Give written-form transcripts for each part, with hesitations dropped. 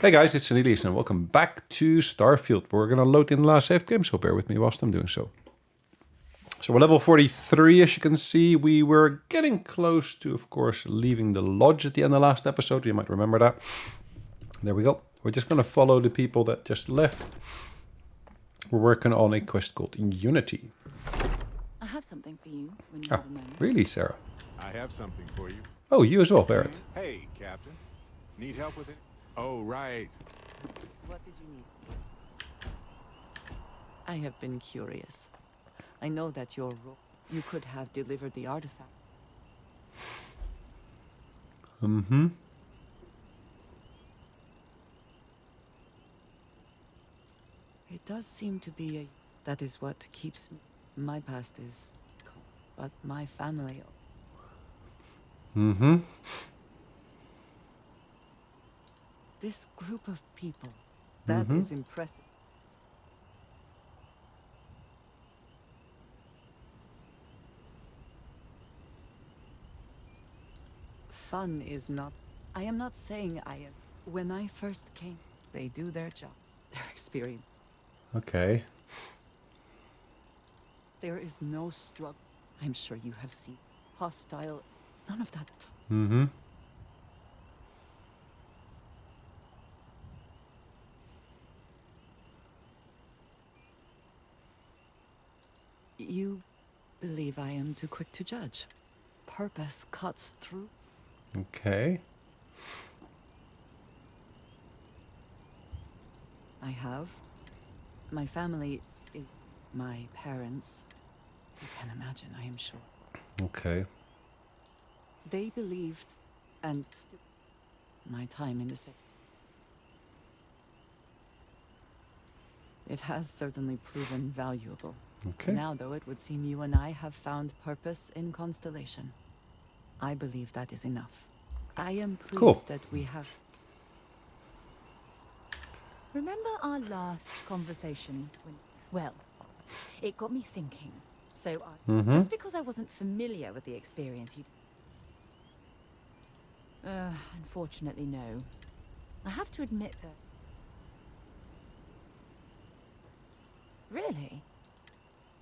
Hey guys, it's Sonelias and welcome back to Starfield. We're going to load in the last saved game, so bear with me whilst I'm doing so. So we're level 43, as you can see. We were getting close to, of course, leaving the lodge at the end of the last episode. You might remember that. There we go. We're just going to follow the people that just left. We're working on a quest called Unity. I have something for you when you have a moment. Really, Sarah? I have something for you. Oh, you as well, Barrett. Hey, Captain. Need help with it? Oh, right. What did you need? I have been curious. I know that you could have delivered the artifact. Mm-hmm. It does seem to be a... That is what keeps me. My past is... But my family... Mm-hmm. This group of people, that is impressive. Fun is not... I am not saying I am... When I first came, they do their job, their experience. Okay. There is no struggle. I'm sure you have seen. Hostile... None of that... Mm-hmm. You believe I am too quick to judge. Purpose cuts through. Okay. I have. My family is my parents. You can imagine, I am sure. Okay. They believed, and my time in the sector. It has certainly proven valuable. Okay. Now, though, it would seem you and I have found purpose in Constellation. I believe that is enough. I am pleased that we have... Remember our last conversation? Well, it got me thinking. So, just because I wasn't familiar with the experience you... unfortunately, no. I have to admit that... Really?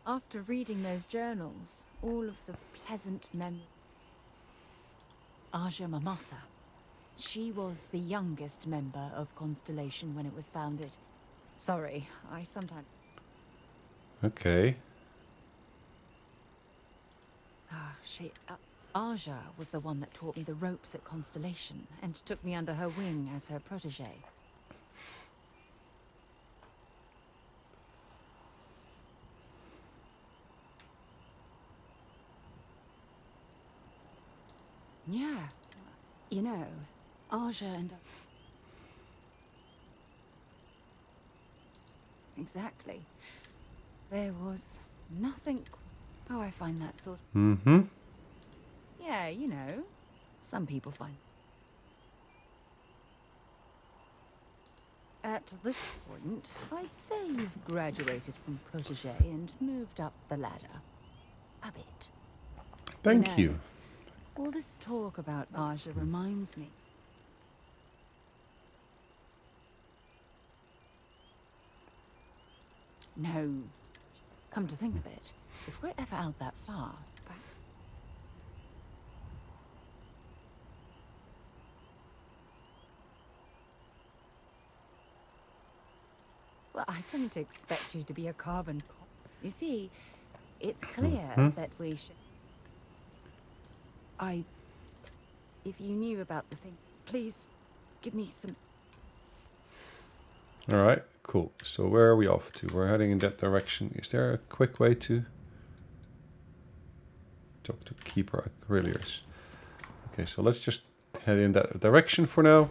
After reading those journals, all of the pleasant memories... Aja Mamasa. She was the youngest member of Constellation when it was founded. Sorry, I sometimes... Okay. Aja was the one that taught me the ropes at Constellation and took me under her wing as her protege. Yeah, you know, Aja and... Exactly. There was nothing... Oh, I find that sort of... Mm-hmm. Yeah, you know, some people find... At this point, I'd say you've graduated from protege and moved up the ladder. A bit. Thank you. All this talk about Aja reminds me. No. Come to think of it, if we're ever out that far, back... Well, I didn't expect you to be a carbon cop. You see, it's clear that we should... If you knew about the thing, please give me some... Alright, cool. So where are we off to? We're heading in that direction. Is there a quick way to talk to Keeper Aurelius? Okay, so let's just head in that direction for now.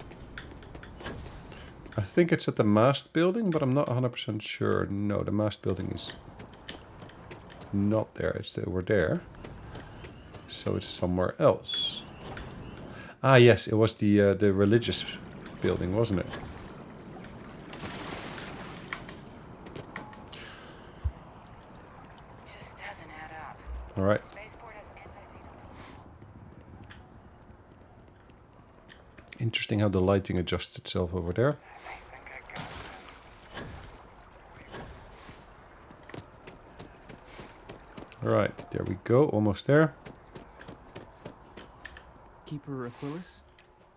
I think it's at the mast building, but I'm not 100% sure. No, the mast building is not there. It's over there. So it's somewhere else. Ah, yes, it was the religious building, wasn't it? Just doesn't add up. All right. Interesting how the lighting adjusts itself over there. Alright, there we go, almost there. Keeper Aquilus?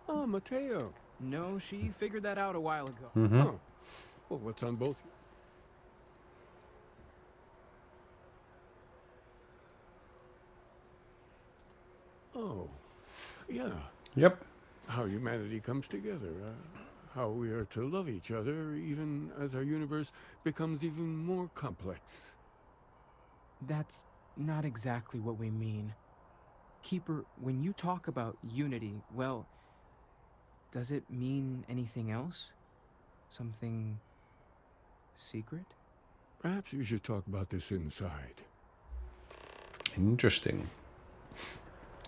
Oh, Mateo. No, she figured that out a while ago. Oh. Well, what's on both? Oh. Yeah. Yep. How humanity comes together. How we are to love each other even as our universe becomes even more complex. That's not exactly what we mean. Keeper, when you talk about unity, well, does it mean anything else? Something secret? Perhaps you should talk about this inside. Interesting.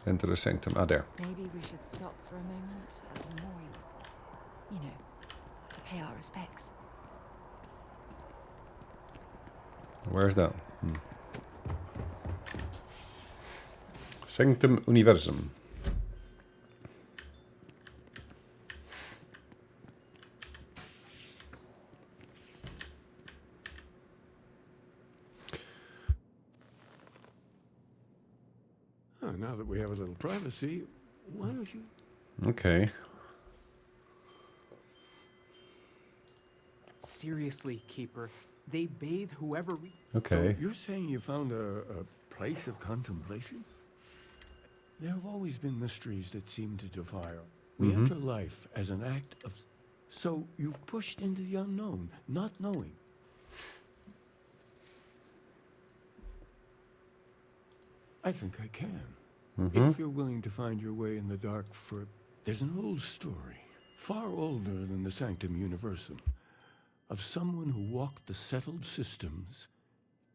Enter the sanctum. Ah, there. Maybe we should stop for a moment at the memorial. You know, to pay our respects. Where's that? Sanctum Universum. Now that we have a little privacy, why don't you... Okay. Seriously, Keeper. They bathe whoever Okay. So you're saying you found a place of contemplation? There have always been mysteries that seem to defy us. We enter life as an act of... So you've pushed into the unknown, not knowing. I think I can. If you're willing to find your way in the dark for... There's an old story, far older than the Sanctum Universum, of someone who walked the settled systems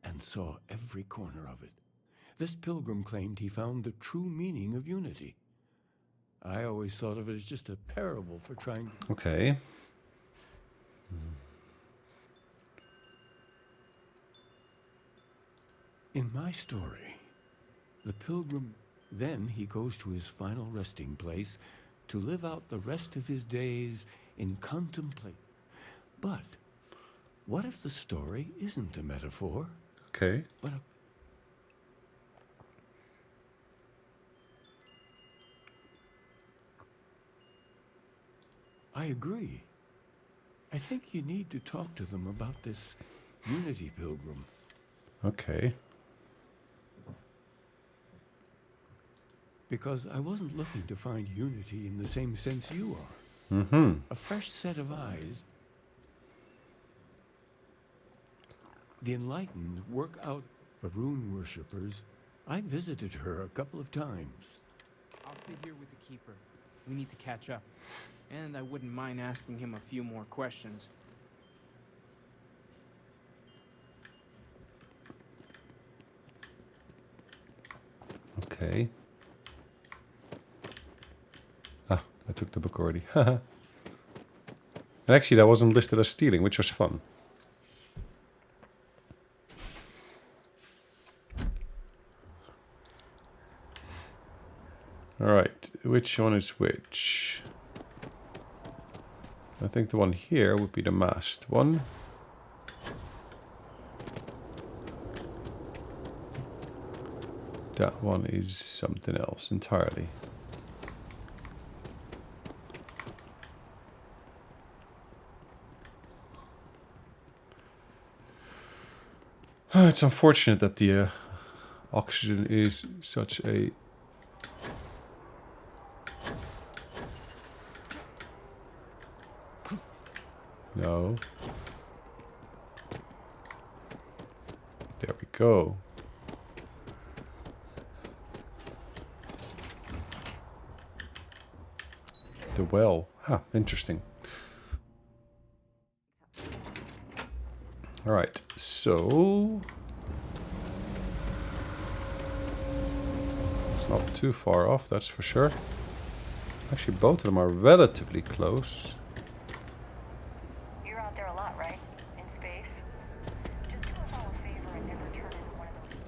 and saw every corner of it. This pilgrim claimed he found the true meaning of unity. I always thought of it as just a parable for trying... Okay. In my story, the pilgrim, then he goes to his final resting place to live out the rest of his days in contemplation. But what if the story isn't a metaphor, Okay. but I agree. I think you need to talk to them about this unity, Pilgrim. Okay. Because I wasn't looking to find unity in the same sense you are. A fresh set of eyes. The enlightened work out for rune worshippers. I visited her a couple of times. I'll stay here with the Keeper. We need to catch up. And I wouldn't mind asking him a few more questions. Okay. Ah, I took the book already. And actually, that wasn't listed as stealing, which was fun. Alright, which one is which? I think the one here would be the masked one. That one is something else entirely. It's unfortunate that the oxygen is such a... No. There we go. The well. Huh, interesting. Alright, so... It's not too far off, that's for sure. Actually, both of them are relatively close. You're out there a lot, right? In space? Just do us all a favor and never turn into one of those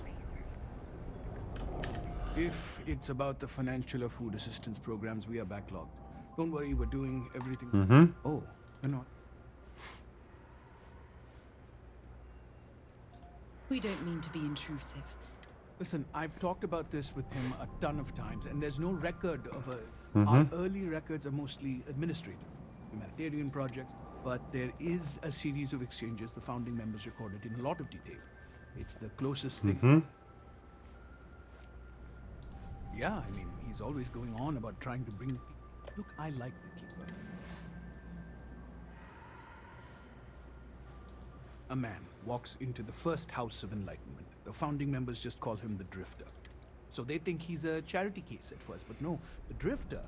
spacers. If it's about the financial or food assistance programs, we are backlogged. Don't worry, we're doing everything. Mm-hmm. Oh, we're not. We don't mean to be intrusive. Listen, I've talked about this with him a ton of times, and there's no record of a. Our early records are mostly administrative, humanitarian projects, but there is a series of exchanges the founding members recorded in a lot of detail. It's the closest thing. Yeah, I mean, he's always going on about trying to bring. Look, I like the Keeper. A man walks into the first house of enlightenment. The founding members just call him the Drifter. So they think he's a charity case at first, but no, the Drifter,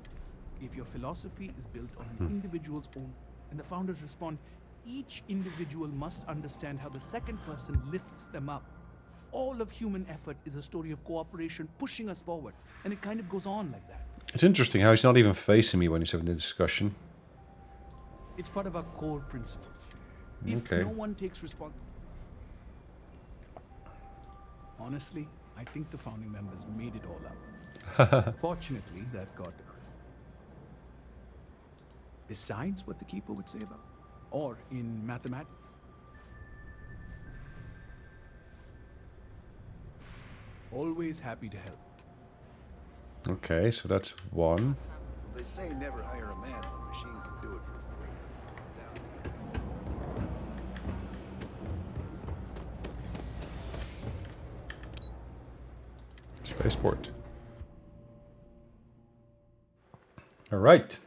if your philosophy is built on an individual's own, and the founders respond, each individual must understand how the second person lifts them up. All of human effort is a story of cooperation pushing us forward, and it kind of goes on like that. It's interesting how he's not even facing me when he's having the discussion. It's part of our core principles. If Okay. no one takes responsibility. Honestly, I think the founding members made it all up. Fortunately, that got besides what the Keeper would say about, or in mathematics. Always happy to help. Okay, so that's one. They say never hire a man if the machine can do it for free. Spaceport. All right.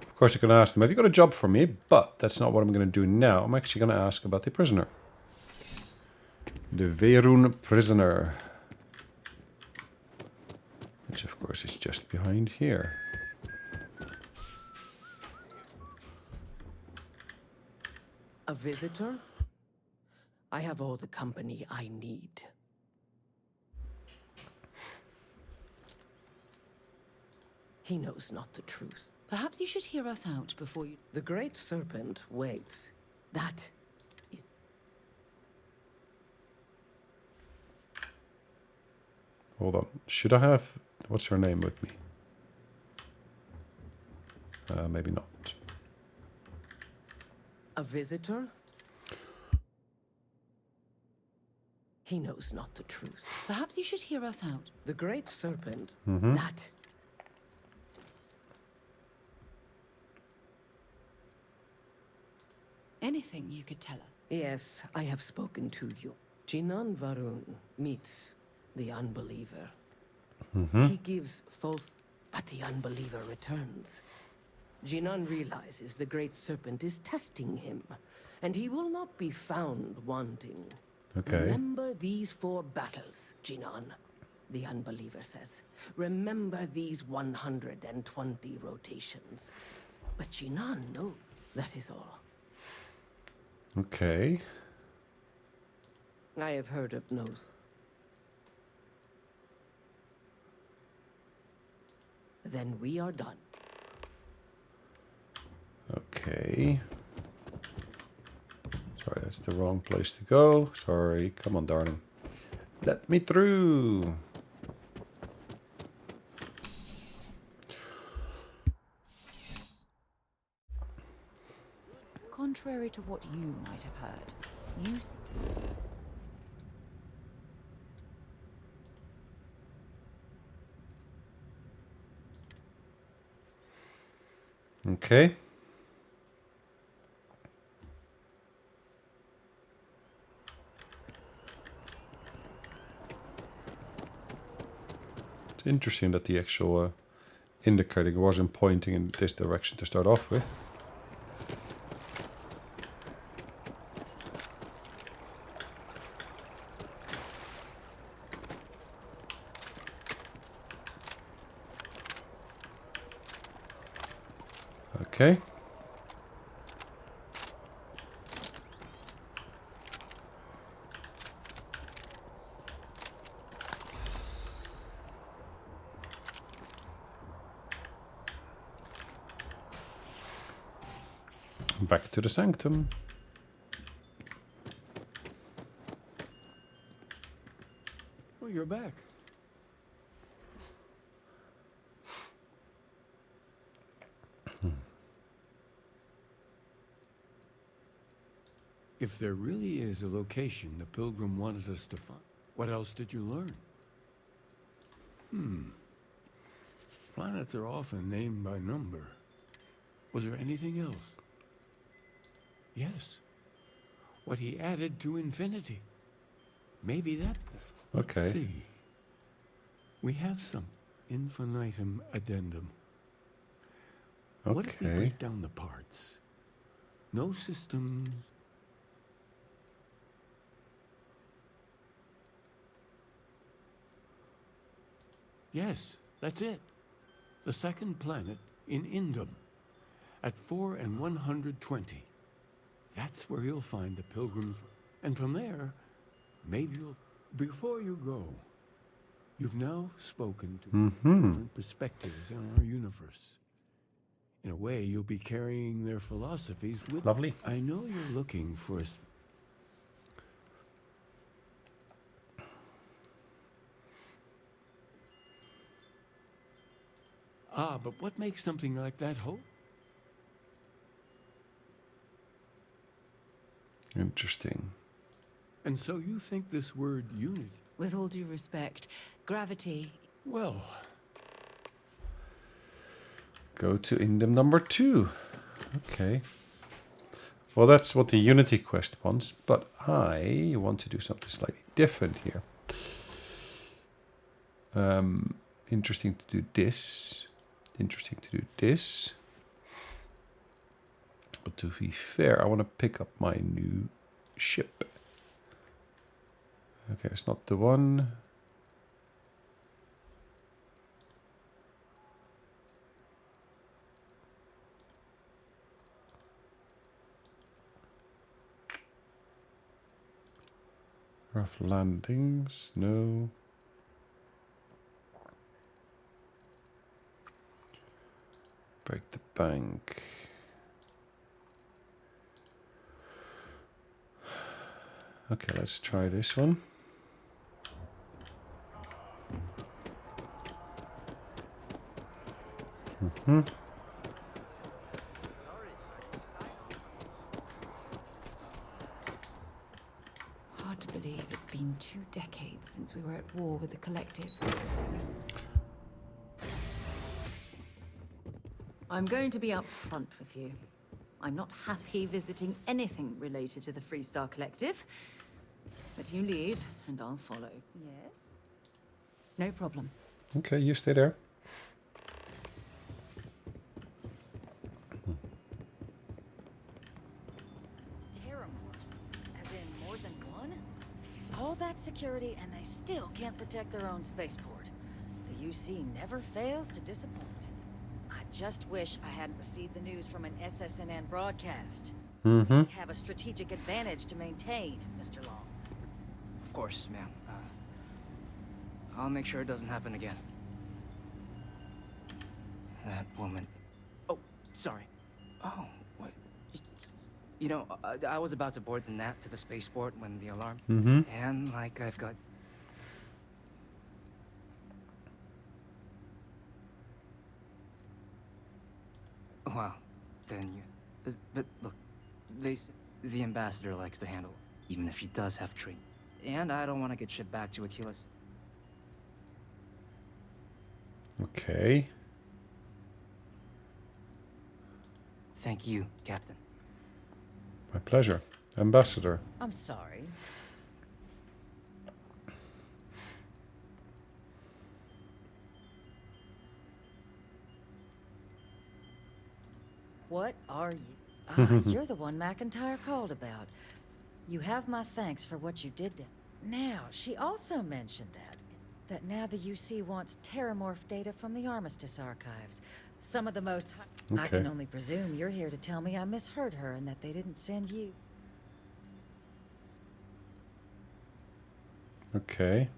Of course, you can ask them, have you got a job for me? But that's not what I'm going to do now. I'm actually going to ask about the prisoner. The Verun prisoner. Which, of course, is just behind here. A visitor? I have all the company I need. He knows not the truth. Perhaps you should hear us out before you... The great serpent waits. That is... Hold on. Should I have... What's her name with me? Maybe not. A visitor? He knows not the truth. Perhaps you should hear us out. The great serpent, Mm-hmm. that... Anything you could tell us. Yes, I have spoken to you. Jinan Varun meets the unbeliever. He gives false, but the unbeliever returns. Jinan realizes the great serpent is testing him, and he will not be found wanting. Okay. Remember these 4 battles, Jinan, the unbeliever says. Remember these 120 rotations. But Jinan knows that is all. Okay. I have heard of knows. Then we are done. Okay. Sorry, that's the wrong place to go. Sorry. Come on, darling. Let me through. Contrary to what you might have heard, you... Okay. It's interesting that the actual indicator wasn't pointing in this direction to start off with. Okay. Back to the sanctum. Well, you're back. If there really is a location the Pilgrim wanted us to find, what else did you learn? Planets are often named by number. Was there anything else? Yes. What he added to infinity. Maybe that... Okay. Let's see. We have some infinitum addendum. What if we Okay. break down the parts? No systems... Yes, that's it. The second planet in Indum, at 4 and 120. That's where you'll find the Pilgrims. And from there, maybe you'll... Before you go, you've now spoken to different perspectives in our universe. In a way, you'll be carrying their philosophies with... Lovely. I know you're looking for a... Ah, but what makes something like that hope? Interesting. And so you think this word unity... With all due respect, gravity... Well, Go to Indem number 2. Okay. Well, that's what the Unity quest wants, but I want to do something slightly different here. Interesting to do this. Interesting to do this. But to be fair, I want to pick up my new ship. Okay, it's not the one. Rough landings, no. Break the bank. Okay, let's try this one. Hard to believe it's been 2 decades since we were at war with the Collective. I'm going to be upfront with you. I'm not happy visiting anything related to the Freestar Collective. But you lead, and I'll follow. Yes? No problem. Okay, you stay there. Terramorphs? As in more than one? All that security and they still can't protect their own spaceport. The UC never fails to disappoint. I just wish I hadn't received the news from an SSNN broadcast. Have a strategic advantage to maintain, Mr. Long. Of course, ma'am. I'll make sure it doesn't happen again. That woman... Oh, sorry. Oh, what? You know, I was about to board the Nat to the spaceport when the alarm... And, like, I've got... Well, then you... But look, the ambassador likes to handle, even if she does have training. And I don't want to get shipped back to Achilles. Okay. Thank you, Captain. My pleasure. Ambassador. I'm sorry. What are you? Ah, you're the one McIntyre called about. You have my thanks for what you did to... Now, she also mentioned that now the UC wants terramorph data from the Armistice archives. Some of the most... I Okay. can only presume you're here to tell me I misheard her and that they didn't send you. Okay.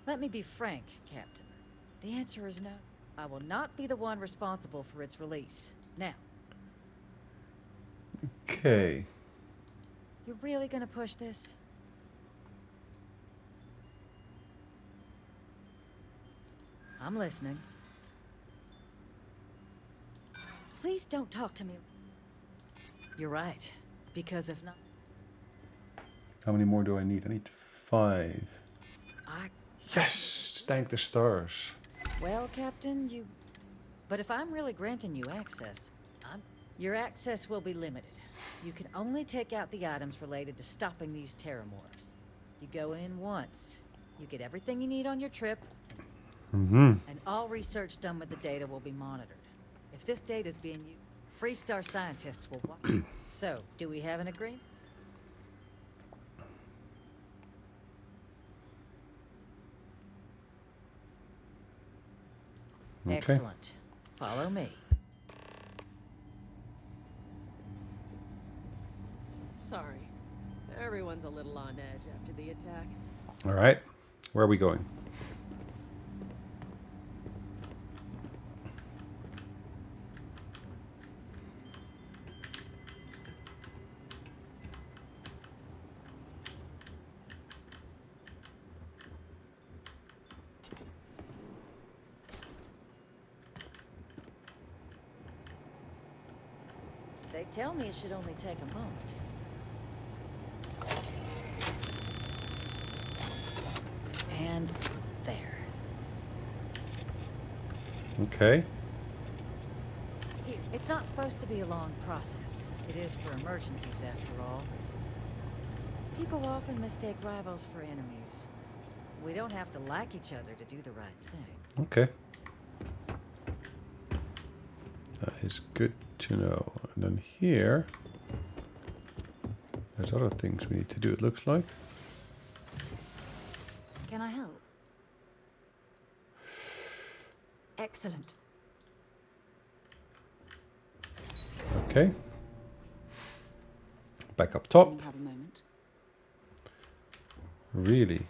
Let me be frank, Captain. The answer is no. I will not be the one responsible for its release. Now, Okay. you're really gonna push this? I'm listening. Please don't talk to me. You're right, because if not, How many more do I need? I need 5. I... Yes! Thank the stars. Well, Captain, you... But if I'm really granting you access, your access will be limited. You can only take out the items related to stopping these terramorphs. You go in once. You get everything you need on your trip. And all research done with the data will be monitored. If this data is being used, Freestar scientists will watch. So, do we have an agreement? Okay. Excellent. Follow me. Sorry. Everyone's a little on edge after the attack. All right. Where are we going? They tell me it should only take a moment. And there. Okay. Here, it's not supposed to be a long process. It is for emergencies, after all. People often mistake rivals for enemies. We don't have to like each other to do the right thing. Okay. That is good to know. And then here, there's other things we need to do, it looks like. Can I help? Excellent. Okay. Back up top. Can you have a moment? Really?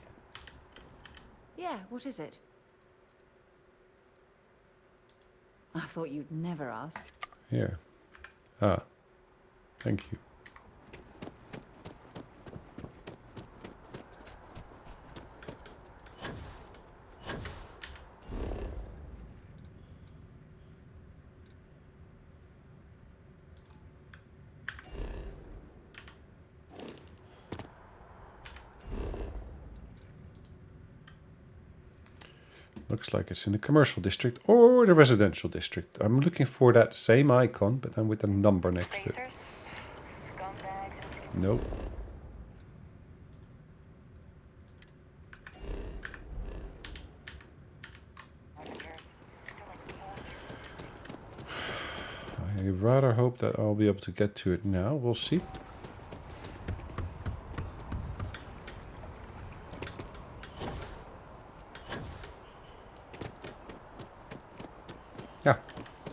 Yeah, what is it? I thought you'd never ask. Here. Ah. Thank you. Looks like it's in the commercial district or the residential district. I'm looking for that same icon, but then with a number next to it. Spacers, scumbags, and Nope. I rather hope that I'll be able to get to it now. We'll see. Yeah,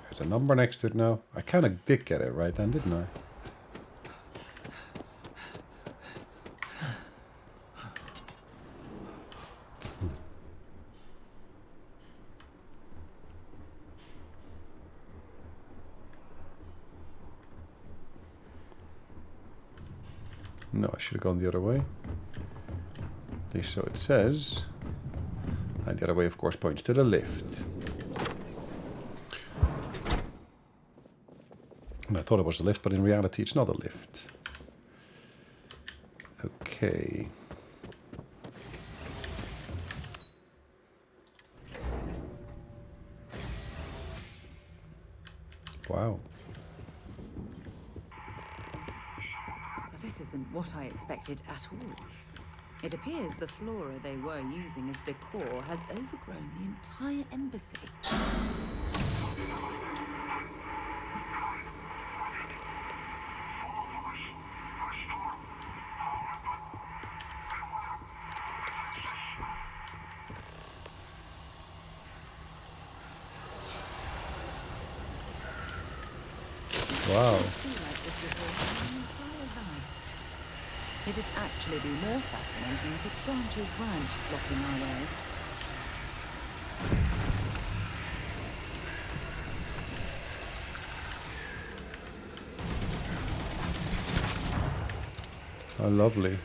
there's a number next to it now. I kind of did get it right then, didn't I? No, I should have gone the other way. At least so it says. And the other way, of course, points to the lift. And I thought it was a lift, but in reality it's not a lift. Okay. Wow. This isn't what I expected at all. It appears the flora they were using as decor has overgrown the entire embassy. Wow. It'd actually be more fascinating if its branches weren't blocking our way. Oh, lovely. Nice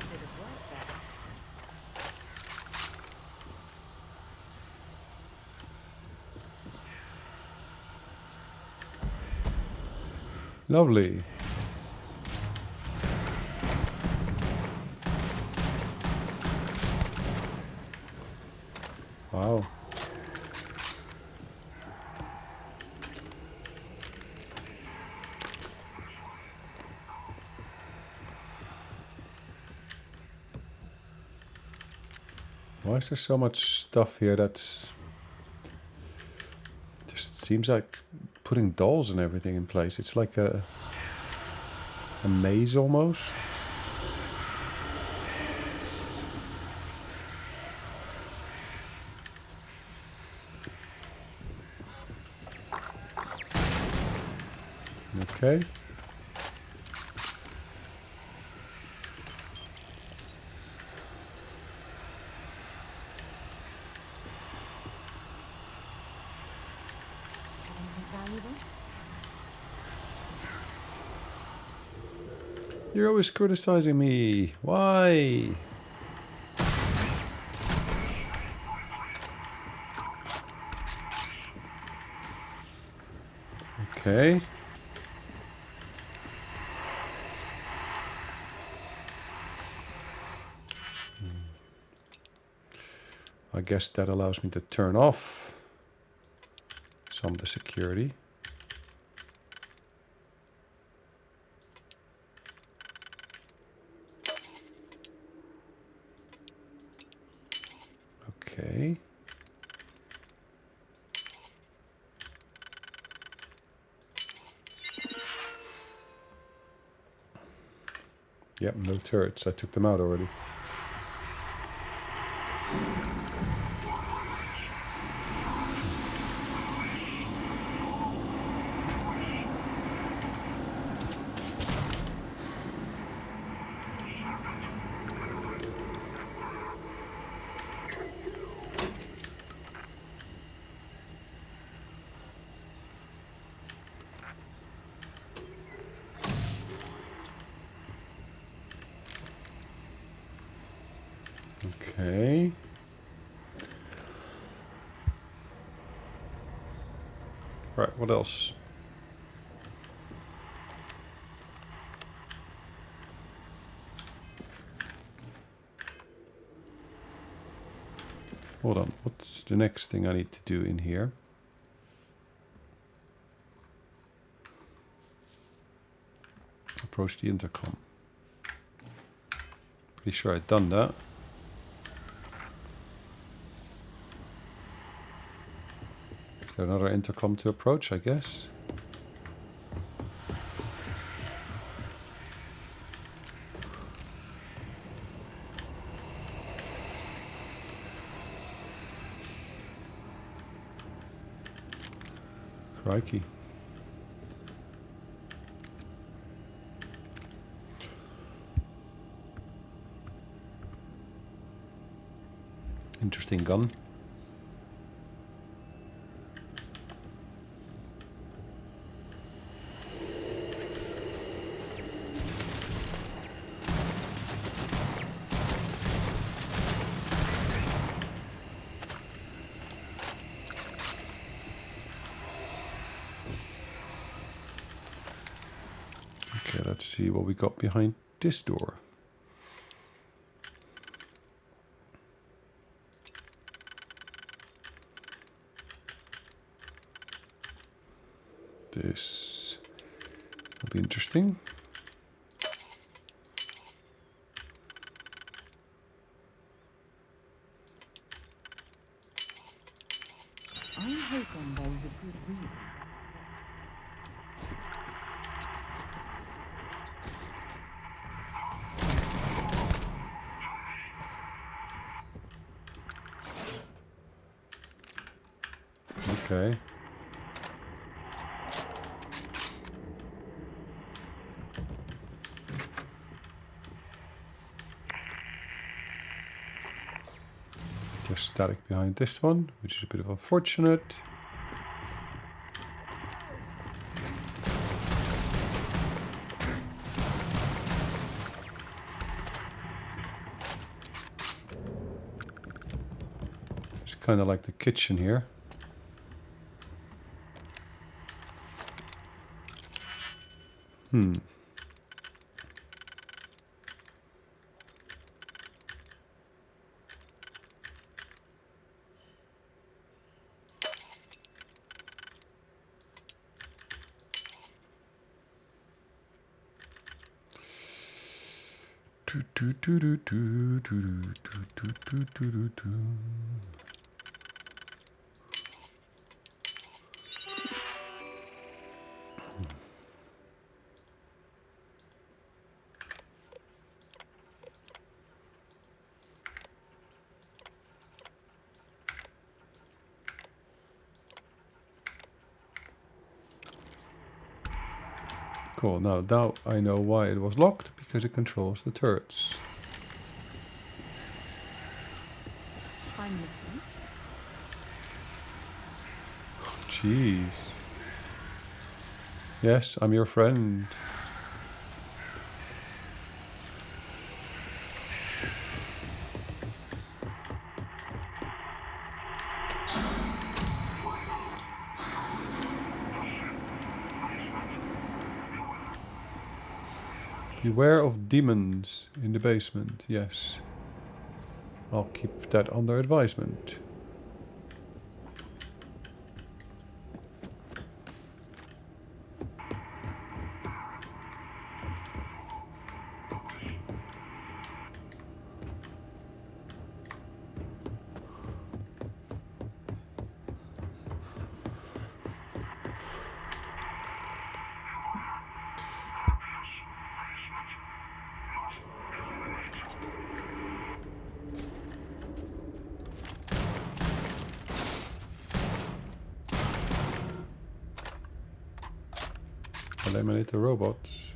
bit of work there. Lovely. Wow. Why is there so much stuff here that's just seems like putting dolls and everything in place? It's like a maze almost. Okay. Anything valuable? You're always criticizing me. Why? Okay. I guess that allows me to turn off some of the security. Okay. Yep, no turrets. I took them out already. Okay. Right, what else? Hold on, what's the next thing I need to do in here? Approach the intercom. Pretty sure I'd done that. Is there another intercom to approach, I guess? Crikey. Interesting gun. Okay, let's see what we got behind this door. This will be interesting. I'm hoping there was a good reason. Okay. There's static behind this one, which is a bit of unfortunate. It's kind of like the kitchen here. Cool, now I know why it was locked, because it controls the turrets. I'm listening. Jeez. Yes, I'm your friend. Beware of demons in the basement, yes. I'll keep that under advisement. Eliminate the robots.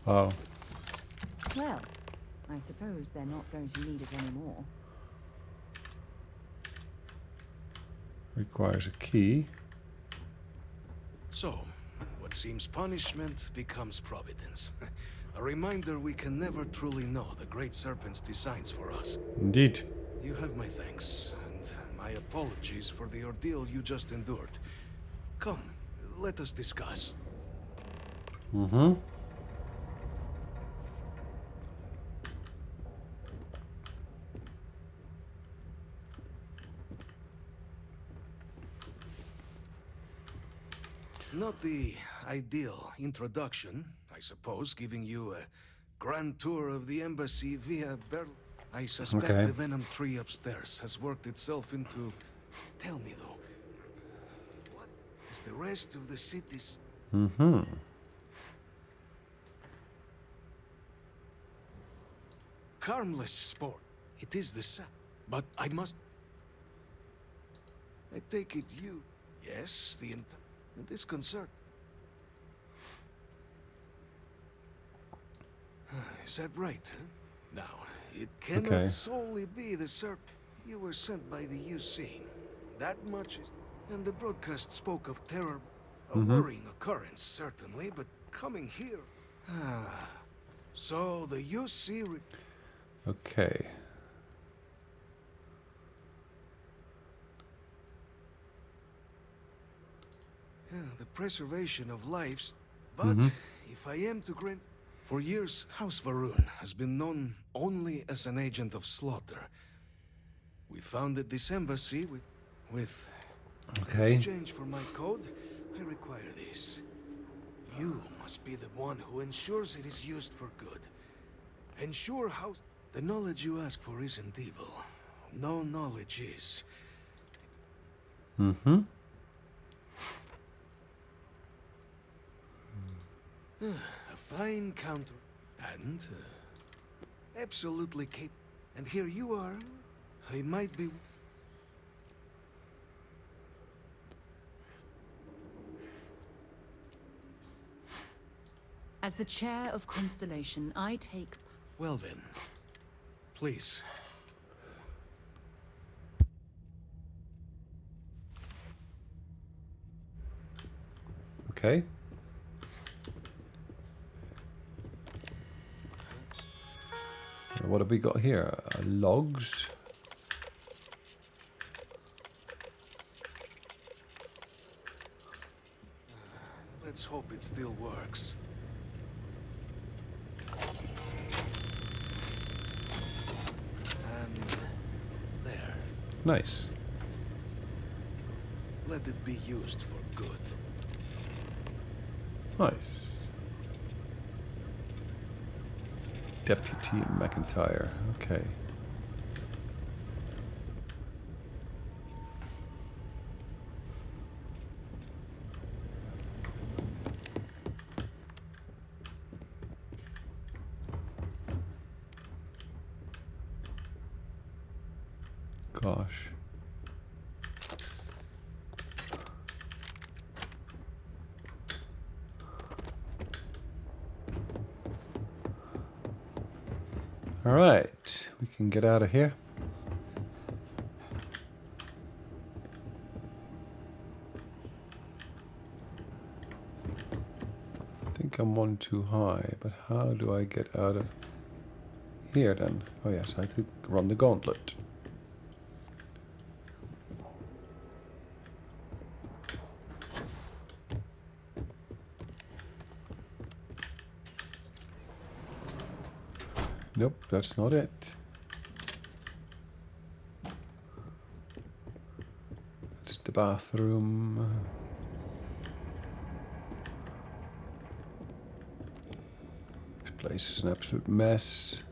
Wow. Well, I suppose they're not going to need it anymore. Requires a key. So, what seems punishment becomes providence. A reminder we can never truly know the Great Serpent's designs for us. Indeed. You have my thanks, and my apologies for the ordeal you just endured. Come, let us discuss. Mm-hmm. Not the ideal introduction, I suppose, giving you a grand tour of the embassy via Berlin. I suspect Okay. the venom tree upstairs has worked itself into... Tell me, though, what is the rest of the city's... Mm-hmm. harmless sport? It is the same, but I must... I take it you... Yes, the disconcert. Is that right, huh? Now, it cannot solely be the serpent. You were sent by the UC. That much is... And the broadcast spoke of terror. A worrying occurrence, certainly, but coming here... Ah... So, the UC... Okay. Yeah, the preservation of lives. But if I am to grant... For years, House Varun has been known only as an agent of slaughter. We founded this embassy with in exchange for my code, I require this. You must be the one who ensures it is used for good. Ensure House... The knowledge you ask for isn't evil. No knowledge is. Mm-hmm. A fine counter. And absolutely capable. And here you are. I might be... As the chair of Constellation, I take... Well then, please. Okay. What have we got here? Logs. Let's hope it still works. And there. Nice. Let it be used for good. Nice. Deputy McIntyre. Okay. Gosh. All right, we can get out of here. I think I'm one too high, but how do I get out of here then? Oh yes, I have to run the gauntlet. Nope, that's not it. It's the bathroom. This place is an absolute mess.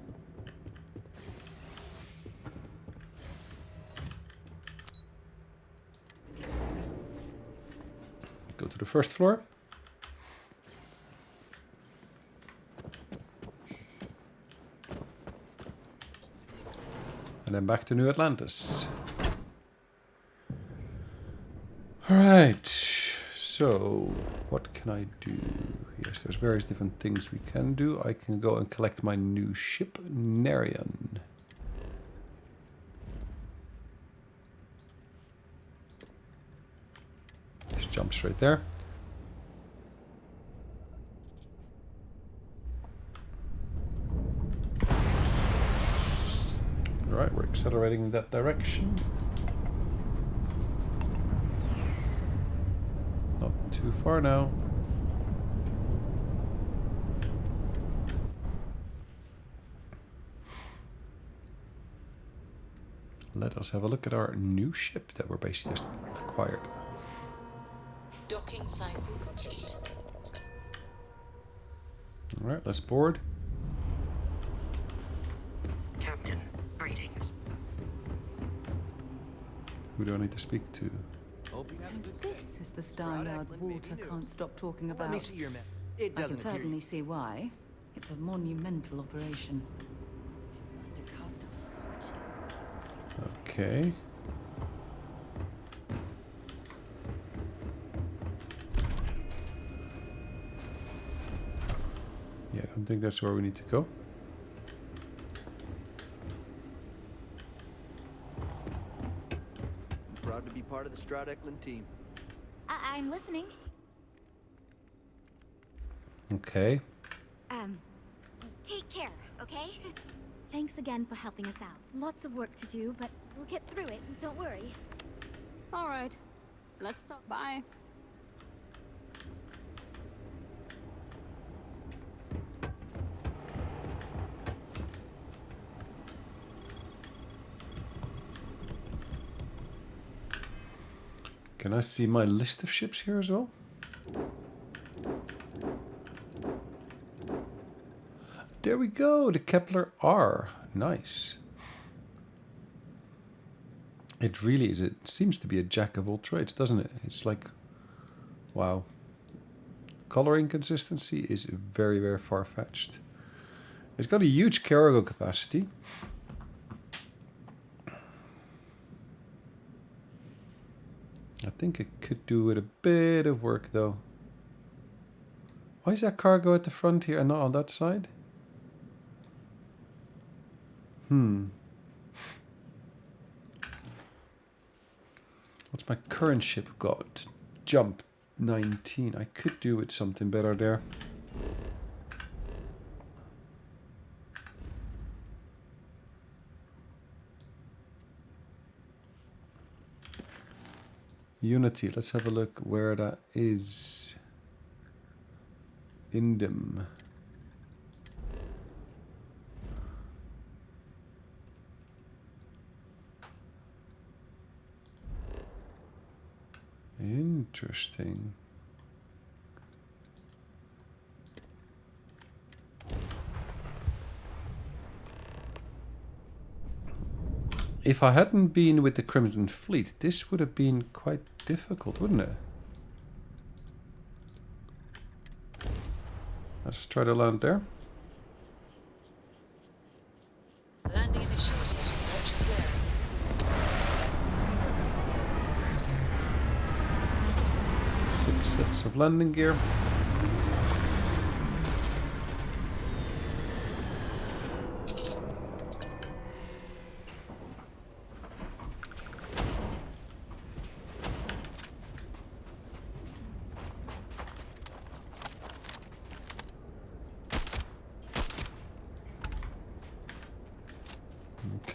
Go to the first floor. And then back to New Atlantis. Alright, so what can I do? Yes, there's various different things we can do. I can go and collect my new ship, Narian. Just jump straight there. Alright, we're accelerating in that direction. Not too far now. Let us have a look at our new ship that we're basically just acquired. Docking cycle complete. Alright, let's board. Captain, greetings. Who do I need to speak to? So this is the Star-Yard Walter can't stop talking about. Let me see your map. It I doesn't can appear certainly see why. It's a monumental operation. Must have cost a fortune. This place. Okay. Yeah, I don't think that's where we need to go. Proud to be part of the Strat-Eklund team. I'm listening. Okay. Take care, okay? Thanks again for helping us out. Lots of work to do, but we'll get through it. Don't worry. All right, let's stop by. Can I see my list of ships here as well? There we go, the Kepler R. Nice. It really is. It seems to be a jack of all trades, doesn't it? It's like, wow. Color inconsistency is very, very far-fetched. It's got a huge cargo capacity. I think it could do with a bit of work, though. Why is that cargo at the front here and not on that side? What's my current ship got? Jump 19. I could do with something better there. Unity. Let's have a look where that is. Indem. Interesting. If I hadn't been with the Crimson Fleet, this would have been quite difficult, wouldn't it? Let's try to land there. Landing initiated. Watch flare. Six sets of landing gear.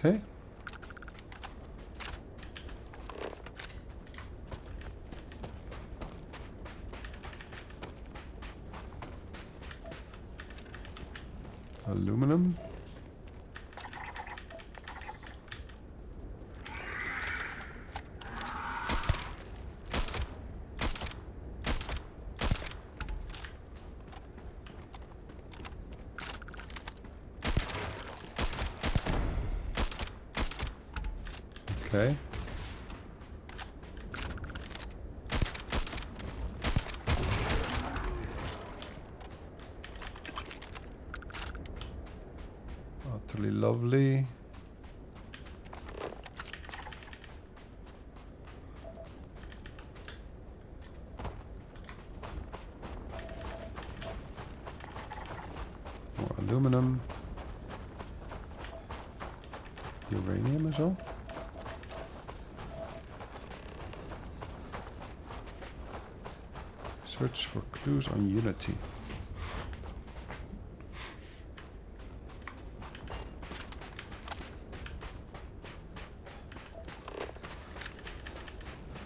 Okay. Aluminum. Okay. Utterly lovely. More aluminum. Uranium as well. Search for clues on Unity.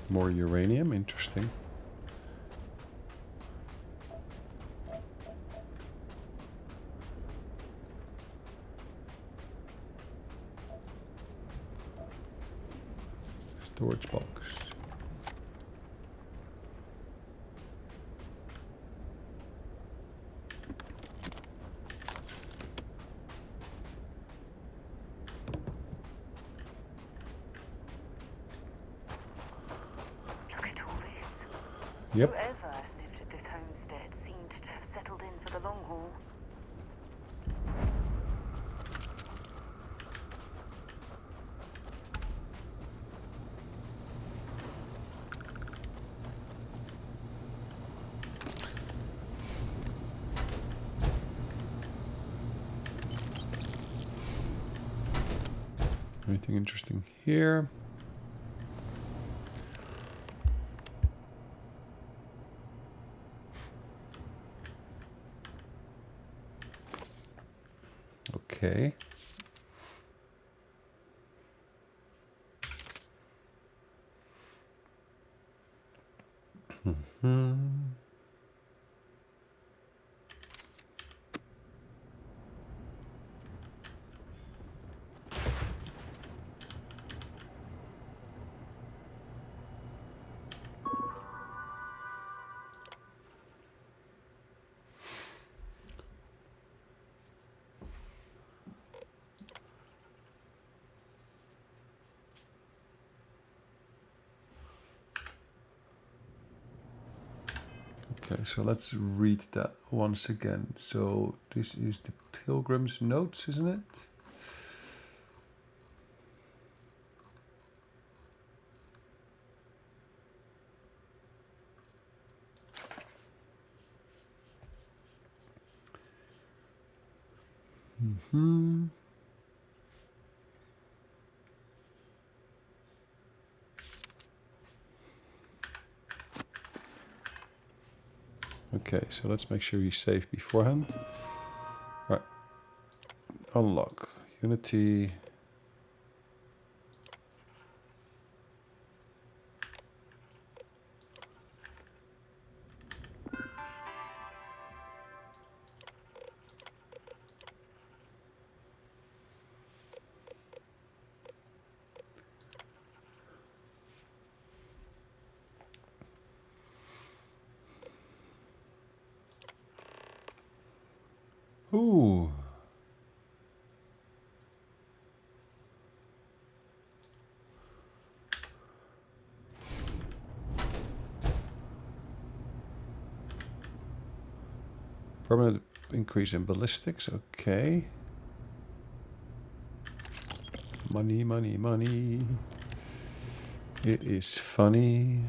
More uranium, interesting. Storage box. Yep. Whoever lived at this homestead seemed to have settled in for the long haul. Anything interesting here? Okay. Okay, so let's read that once again. So this is the Pilgrim's notes, isn't it? Mm-hmm. Okay, so let's make sure you save beforehand. Right. Unlock. Unity. Ooh. Permanent increase in ballistics, okay. Money, money, money. It is funny.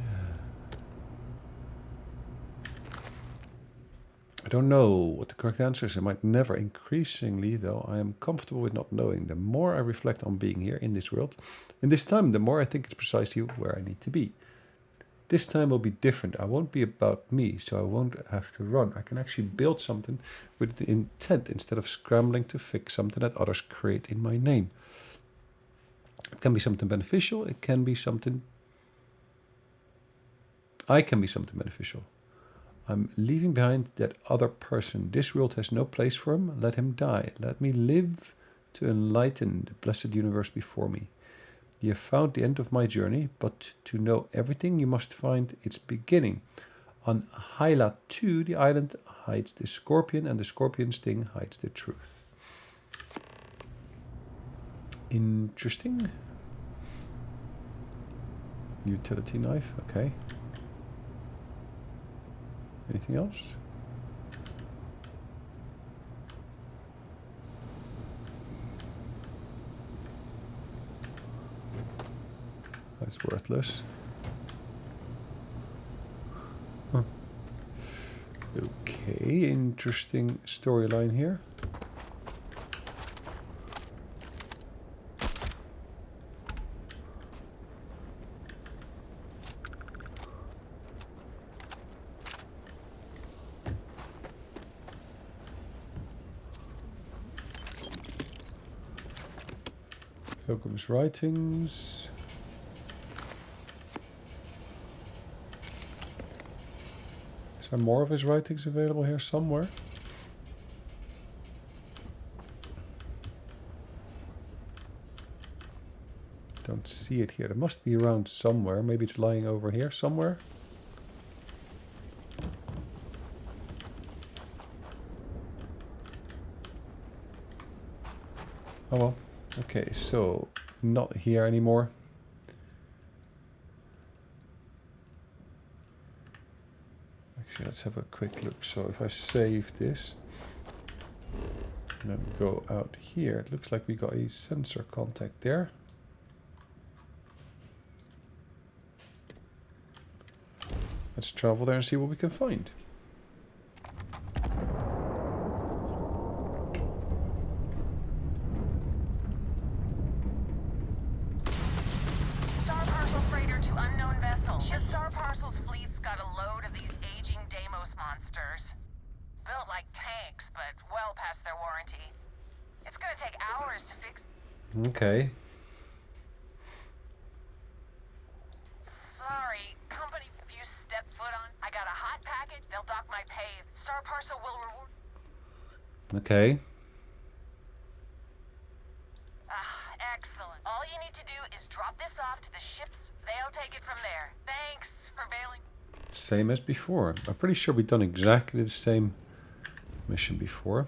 I don't know what the correct answer is. I might never. Increasingly, though, I am comfortable with not knowing. The more I reflect on being here in this world, in this time, the more I think it's precisely where I need to be. This time will be different. I won't be about me, so I won't have to run. I can actually build something with the intent instead of scrambling to fix something that others create in my name. It can be something beneficial. It can be something... I can be something beneficial. I'm leaving behind that other person. This world has no place for him. Let him die. Let me live to enlighten the blessed universe before me. You have found the end of my journey, but to know everything, you must find its beginning. On Hyla 2, the island hides the scorpion, and the scorpion's sting hides the truth. Interesting. Utility knife, okay. Anything else? That's worthless. Huh. Okay, interesting storyline here. Pilgrim's writings. Is there more of his writings available here somewhere? Don't see it here. It must be around somewhere. Maybe it's lying over here somewhere. Oh well. Okay, so not here anymore. Actually, let's have a quick look. So if I save this and then go out here, it looks like we got a sensor contact there. Let's travel there and see what we can find. Okay. Sorry, company, if you step foot on, I got a hot package, they'll dock my pay. Star Parcel will reward. Okay. Excellent. All you need to do is drop this off to the ships. They'll take it from there. Thanks for bailing. Same as before. I'm pretty sure we've done exactly the same mission before.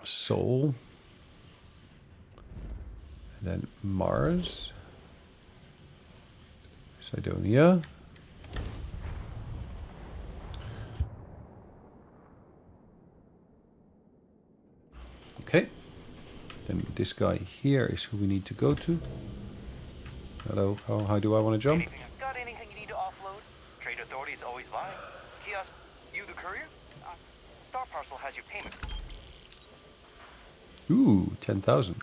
Sol. And then Mars. Cydonia. Okay. Then this guy here is who we need to go to. Hello, how do I want to jump? Got anything you need to offload? Trade Authority is always buying. Kiosk, you the courier? Star Parcel has your payment. Ooh, 10,000.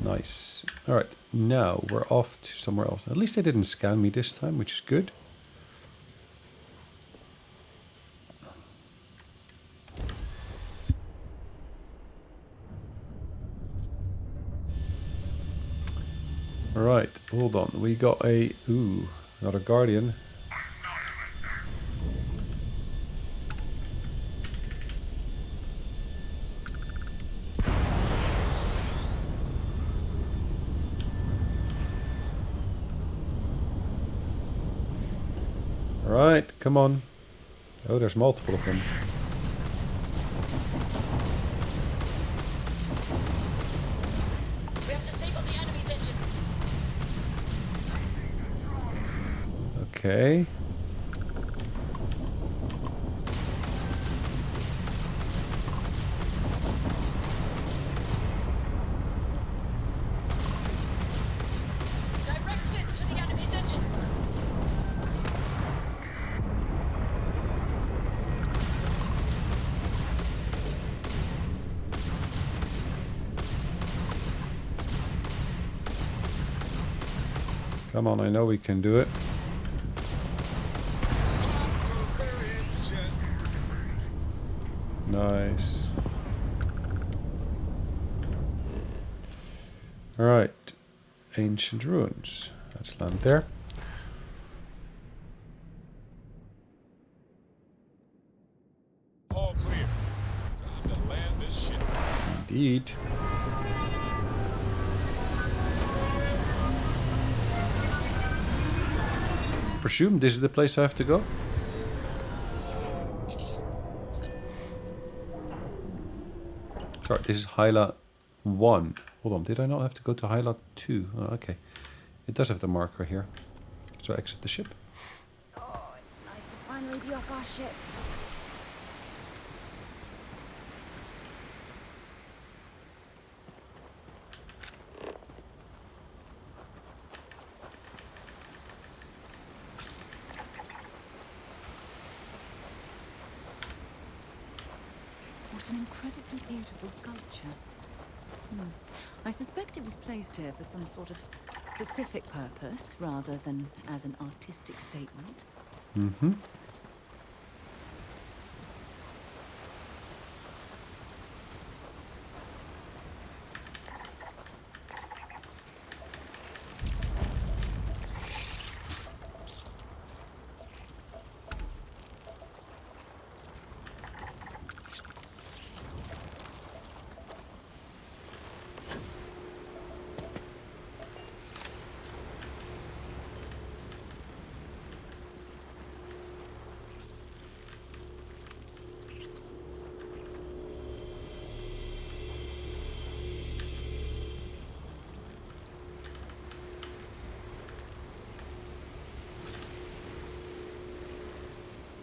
Nice. Alright, now we're off to somewhere else. At least they didn't scan me this time, which is good. Alright, hold on. We got a... Ooh, another Guardian. Alright, come on. Oh, there's multiple of them. We have disabled the enemy's engines. Okay. Direct hits to the enemy's engines. Come on, I know we can do it. Nice. Alright. Ancient ruins. Let's land there. All clear. Time to land this ship. Indeed. Presume this is the place I have to go. Sorry, this is Hyla 1. Hold on, did I not have to go to Hyla 2? Oh, okay. It does have the marker here. So exit the ship. Oh, it's nice to finally be off our ship. What an incredibly beautiful sculpture. I suspect it was placed here for some sort of specific purpose rather than as an artistic statement. Mm-hmm.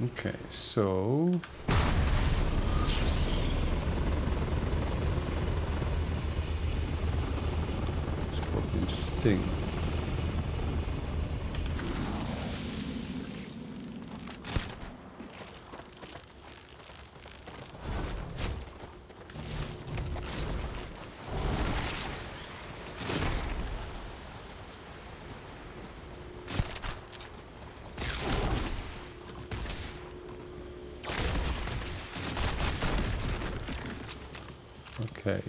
Okay, so... Scorpion Sting. Okay.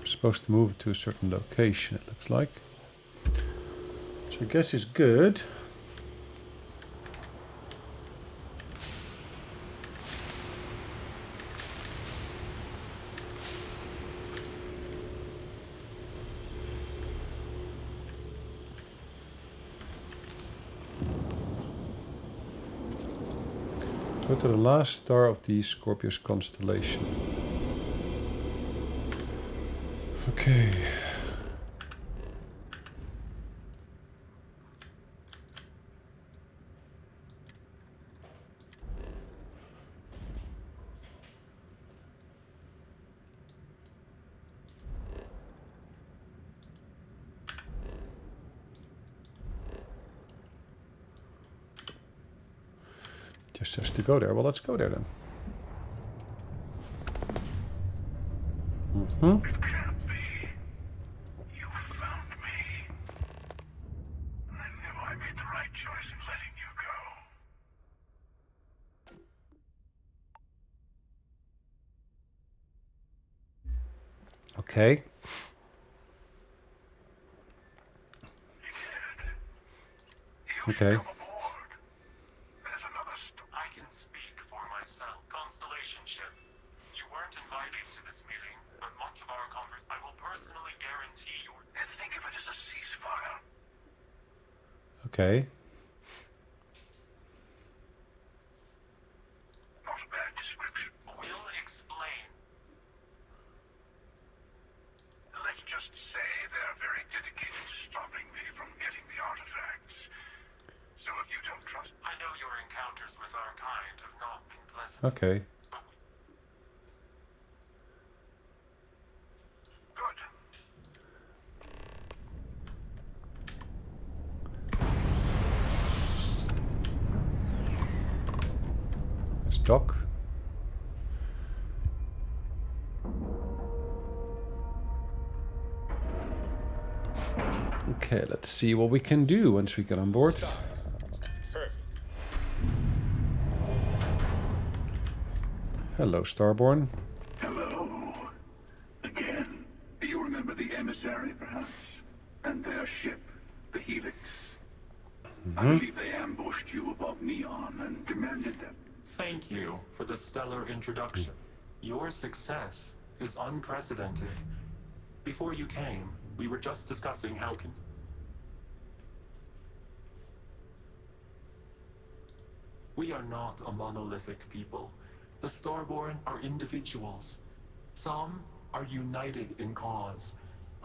Supposed to move it to a certain location, it looks like. So I guess it's good. Go to the last star of the Scorpius constellation. Okay. Just says to go there. Well, let's go there then. Mm-hmm. It can't be. You found me. I knew I made the right choice in letting you go. Okay. Okay. I can speak for myself. Constellation ship. You weren't invited to this meeting, but much of our conversation, I will personally guarantee your... And think of it as a ceasefire. Okay. Not a bad description. We'll explain. Let's just say they're very dedicated to stopping me from getting the artifacts. So if you don't trust... I know your encounters with our kind have not been pleasant. Okay. Good. Let's dock. Okay, let's see what we can do once we get on board. Hello, Starborn. Hello. Again. Do you remember the Emissary, perhaps? And their ship, the Helix? I believe they ambushed you above Neon and demanded them. Thank you for the stellar introduction. Your success is unprecedented. Before you came, we were just discussing how we are not a monolithic people. The Starborn are individuals. Some are united in cause.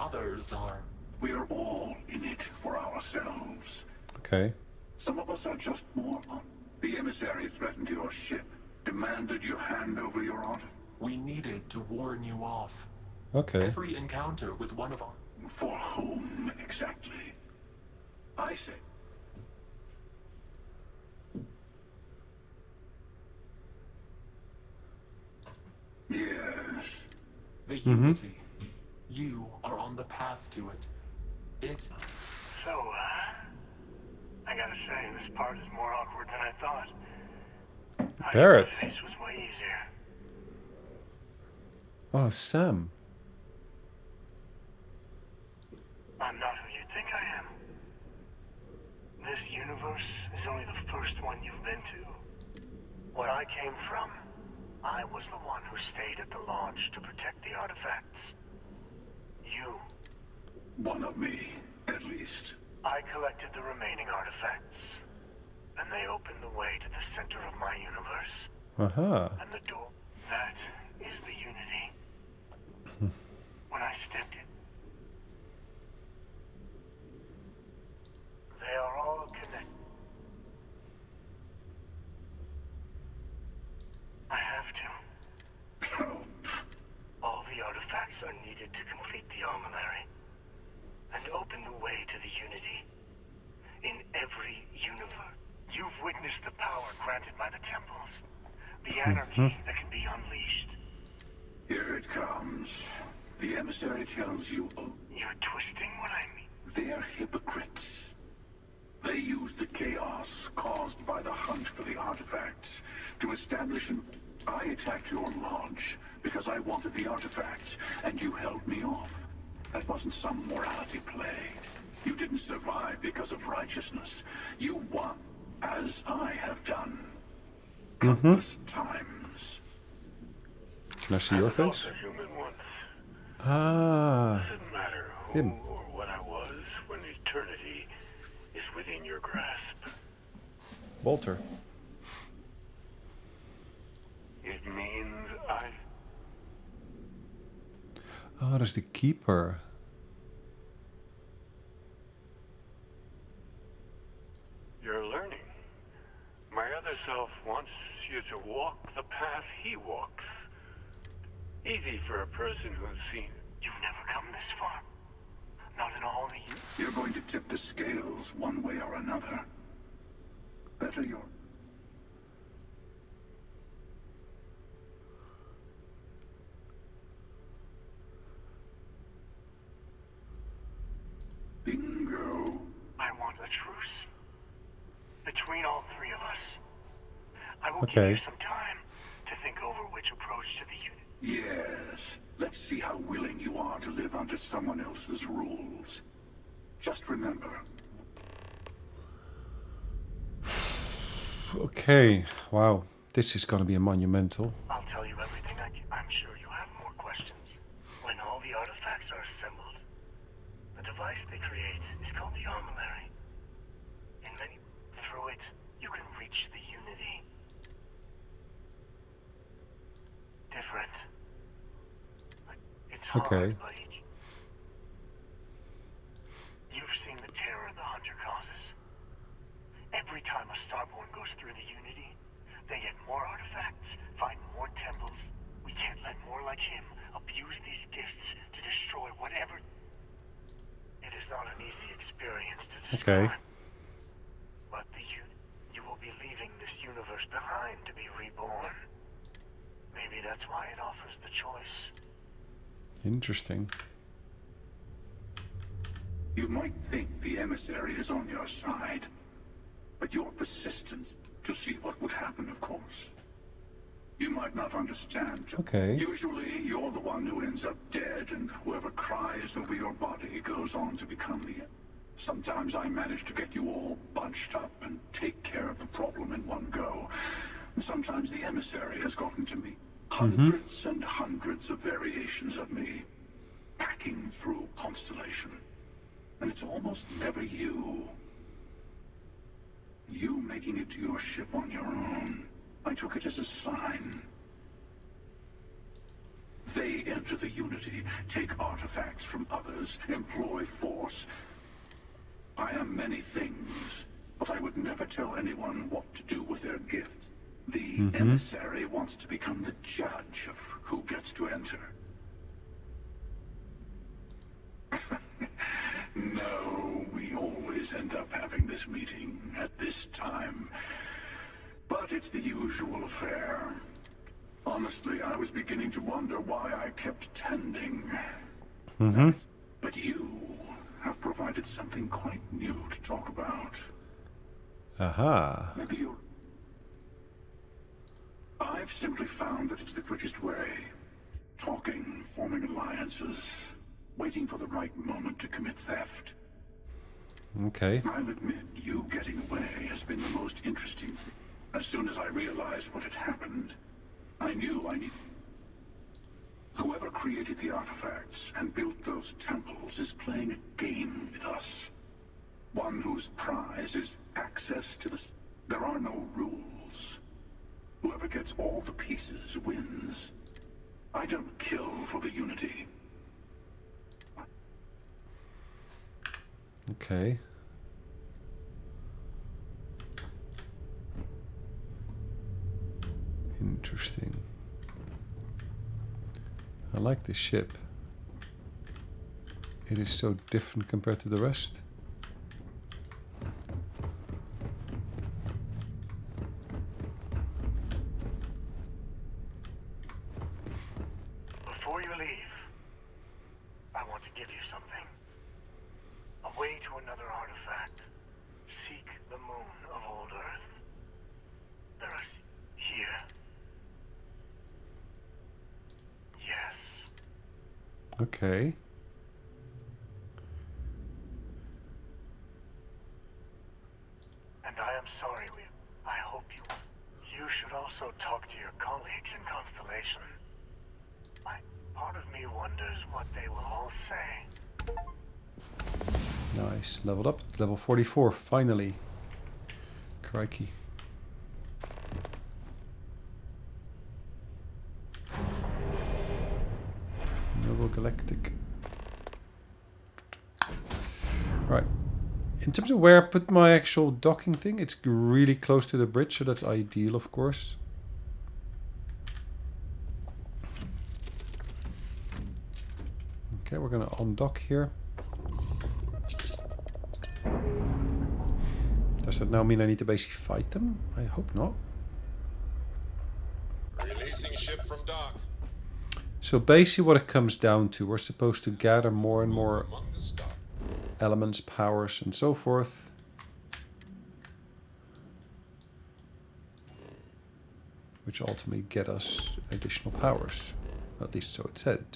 Others are... We are all in it for ourselves. Okay. Some of us are just mortal. The Emissary threatened your ship, demanded you hand over your artifact. We needed to warn you off. Okay. Every encounter with one of our... For whom, exactly? I say... Yes. The unity. You are on the path to it. So, I gotta say, this part is more awkward than I thought. Barrett. Face was way easier. Oh, Sam. I'm not who you think I am. This universe is only the first one you've been to. Where I came from, I was the one who stayed at the launch to protect the artifacts. You. One of me, at least. I collected the remaining artifacts, and they opened the way to the center of my universe. Aha. And the door. That is the unity. When I stepped in, they are all connected. I have to. All the artifacts are needed to complete the armillary and open the way to the unity. In every universe, you've witnessed the power granted by the temples, the anarchy that can be unleashed. Here it comes. The Emissary tells you... You're twisting what I mean. They're hypocrites. They use the chaos caused by the hunt for the artifacts to establish an... I attacked your launch because I wanted the artifacts, and you held me off. That wasn't some morality play. You didn't survive because of righteousness. You won, as I have done. Countless times. Can I see your face? A human once. Ah. Doesn't matter who or what I was when eternity is within your grasp. Walter. Oh, there's the keeper. You're learning. My other self wants you to walk the path he walks. Easy for a person who's seen it. You've never come this far. Not in all the years. You're going to tip the scales one way or another. Better your... Bingo. I want a truce. Between all three of us. I will give Okay. you some time to think over which approach to the unit. Yes. Let's see how willing you are to live under someone else's rules. Just remember. Okay. Wow. This is gonna be a monumental. I'll tell you everything I'm sure you have more questions. When all the artifacts are assembled, the device they create is called the Armillary. Through it, you can reach the Unity. Different. It's hard, Okay. but you've seen the terror the Hunter causes. Every time a Starborn goes through the Unity, they get more artifacts, find more temples. We can't let more like him abuse these gifts to destroy whatever. It is not an easy experience to describe. Okay. But you will be leaving this universe behind to be reborn. Maybe that's why it offers the choice. Interesting. You might think the Emissary is on your side, but your persistence to see what would happen, of course. You might not understand. Okay. Usually, you're the one who ends up dead, and whoever cries over your body goes on to become the... Sometimes I manage to get you all bunched up and take care of the problem in one go. Sometimes the Emissary has gotten to me. Hundreds and hundreds of variations of me, packing through Constellation. And it's almost never you. You making it to your ship on your own. I took it as a sign. They enter the Unity, take artifacts from others, employ force. I am many things, but I would never tell anyone what to do with their gifts. The Emissary wants to become the judge of who gets to enter. No, we always end up having this meeting at this time. But it's the usual affair. Honestly, I was beginning to wonder why I kept attending. But you have provided something quite new to talk about. Aha. Maybe you... I've simply found that it's the quickest way. Talking, forming alliances, waiting for the right moment to commit theft. Okay. I'll admit, you getting away has been the most interesting thing. As soon as I realized what had happened, I knew I needed... Whoever created the artifacts and built those temples is playing a game with us. One whose prize is access to the... There are no rules. Whoever gets all the pieces wins. I don't kill for the Unity. Okay. Interesting. I like this ship. It is so different compared to the rest. Before you leave, I want to give you something. A way to another artifact. Seek the moon of old Earth. There is here. Yes. Okay. And I am sorry, I hope you should also talk to your colleagues in Constellation. Part of me wonders what they will all say. Nice. Leveled up. Level 44, finally. Crikey. Noble Galactic. Right. In terms of where I put my actual docking thing, it's really close to the bridge, so that's ideal, of course. Okay, we're gonna undock here. Does that now mean I need to basically fight them? I hope not. Releasing ship from dock. So basically what it comes down to, we're supposed to gather more and more elements, powers, and so forth. Which ultimately get us additional powers. At least so it said.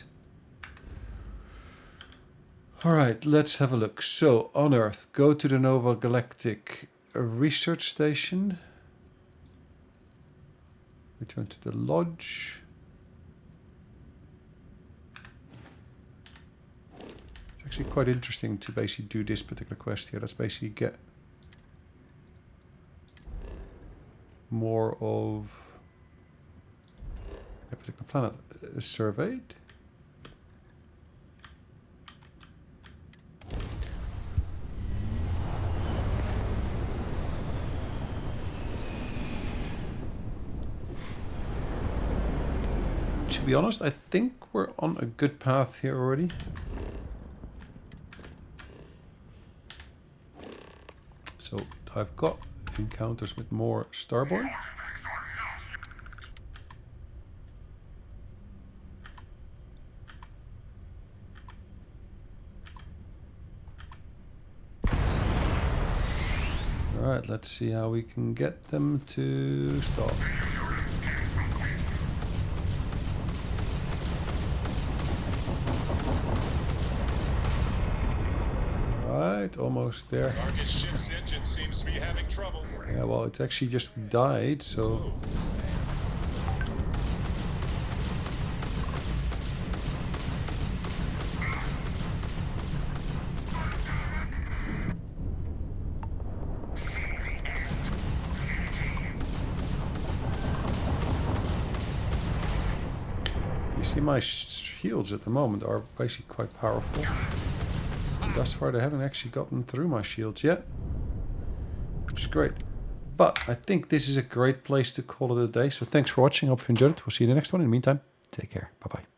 Alright, let's have a look. So, on Earth, go to the Nova Galactic Research Station. Return to the Lodge. It's actually quite interesting to basically do this particular quest here. Let's basically get more of a particular planet surveyed. To be honest, I think we're on a good path here already. So I've got encounters with more Starborn. Alright, let's see how we can get them to stop. Right, almost there. Target ship's engine seems to be having trouble. Yeah, well, it actually just died, so... You see, my shields at the moment are basically quite powerful. Thus far, they haven't actually gotten through my shields yet, which is great. But I think this is a great place to call it a day. So thanks for watching. I hope you enjoyed it. We'll see you in the next one. In the meantime, take care. Bye-bye.